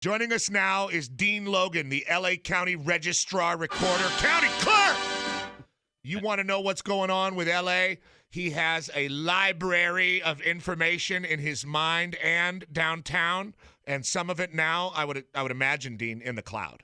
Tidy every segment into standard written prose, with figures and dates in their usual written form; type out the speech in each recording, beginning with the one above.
Joining us now is Dean Logan, the L.A. County Registrar Recorder County Clerk. You want to know what's going on with L.A.? He has a library of information in his mind and downtown, and some of it now, I would imagine, Dean, in the cloud.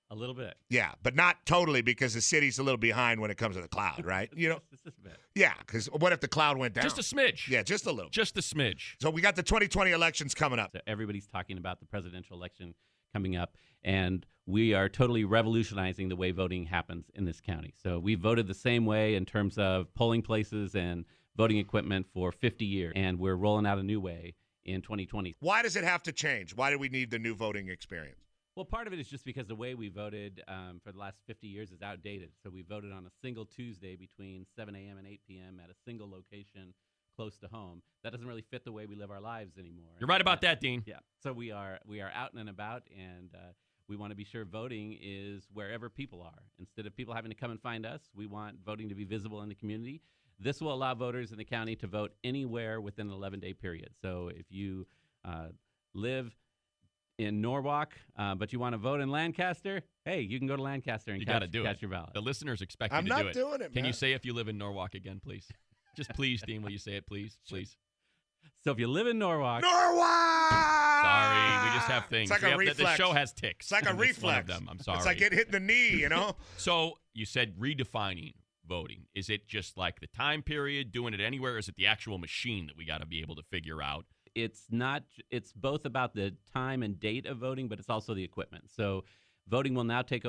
A little bit. Yeah, but not totally, because the city's a little behind when it comes to the cloud, right? You know. Just a bit. Yeah, because what if the cloud went down? Just a smidge. Yeah, just a little. Just a smidge. So we got the 2020 elections coming up. So everybody's talking about the presidential election coming up, and we are totally revolutionizing the way voting happens in this county. So we voted the same way in terms of polling places and voting equipment for 50 years, and we're rolling out a new way in 2020. Why does it have to change? Why do we need the new voting experience? Well, part of it is just because the way we voted for the last 50 years is outdated. So we voted on a single Tuesday between 7 a.m. and 8 p.m. at a single location close to home. That doesn't really fit the way we live our lives anymore. You're right about that, Dean. Yeah. So we are out and about, and we want to be sure voting is wherever people are. Instead of people having to come and find us, we want voting to be visible in the community. This will allow voters in the county to vote anywhere within an 11-day period. So if you live in Norwalk, but you want to vote in Lancaster, hey, you can go to Lancaster and cast your ballot. The listeners expect you I'm to not do it. doing it, Can man. you say if you live in Norwalk again, please? Just please, Dean, will you say it, please? Please. So if you live in Norwalk, Sorry, we just have things. It's like a reflex. The show has ticks. It's like a and it's reflex. one of them. I'm sorry. It's like it hit the knee, you know? So you said redefining voting. Is it just like the time period, doing it anywhere, or is it the actual machine that we got to be able to figure out? it's both about the time and date of voting, but it's also the equipment. So voting will now take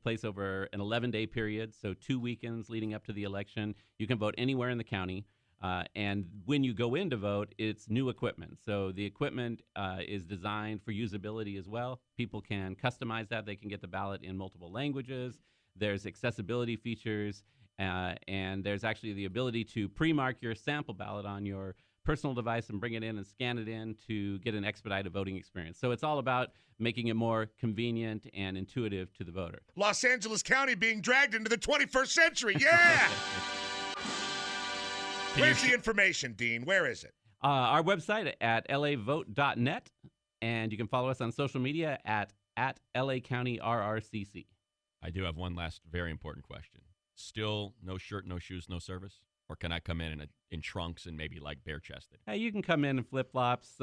place over an 11-day period, so 2 weekends leading up to the election. You can vote anywhere in the county. And when you go in to vote, it's new equipment. So the equipment is designed for usability as well. People can customize that. They can get the ballot in multiple languages. There's accessibility features, and there's actually the ability to pre-mark your sample ballot on your personal device and bring it in and scan it in to get an expedited voting experience. So it's all about making it more convenient and intuitive to the voter. Los Angeles County being dragged into the 21st century. Yeah! Where's the information, Dean? Where is it? Our website at lavote.net, and you can follow us on social media at LA County RRCC. I do have one last very important question. Still no shirt, no shoes, no service? Or can I come in trunks and maybe like bare-chested? Hey, you can come in flip-flops,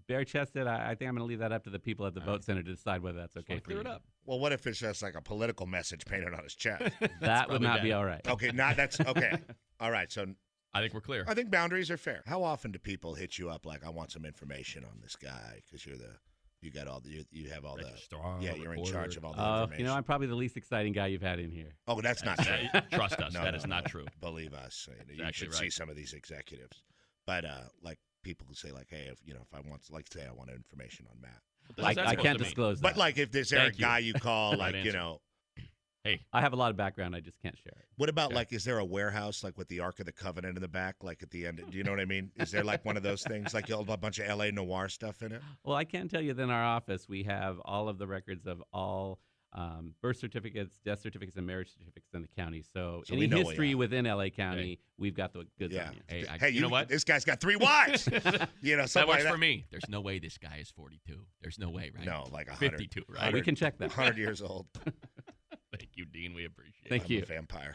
bare-chested. I think I'm going to leave that up to the people at the vote center to decide whether that's okay for Clear you. it up. Well, what if it's just like a political message painted on his chest? That would probably not bad. be all right. Okay, that's okay. All right, so I think we're clear. I think boundaries are fair. How often do people hit you up like, I want some information on this guy because you have all the Registrar, you're in recorder. charge of all the information. I'm probably the least exciting guy you've had in here. Oh, that's not true. Trust us, No, that no, is not no. true. Believe us. You Exactly should see right. some of these executives. But like people who say like, hey, if I want, like, say I want information on Matt. What's that I supposed can't to mean? disclose that. But like, if there's there a Thank you. guy you call, Right like, answer. Hey, I have a lot of background. I just can't share it. what about Okay. like, is there a warehouse like with the Ark of the Covenant in the back, like at the end? Do you know what I mean? Is there like one of those things, like a bunch of LA noir stuff in it? Well, I can tell you that in our office, we have all of the records of all birth certificates, death certificates, and marriage certificates in the county. So So we any know what you history have. within LA County, we've got the goods Yeah. on you. hey, You know what? This guy's got 3 wives. You know, That something works like for me. There's no way this guy is 42. There's no way, right? No, like 100. 52, right? We can check that. 100 years old. Thank you, Dean. We appreciate it. Thank I'm you. a vampire.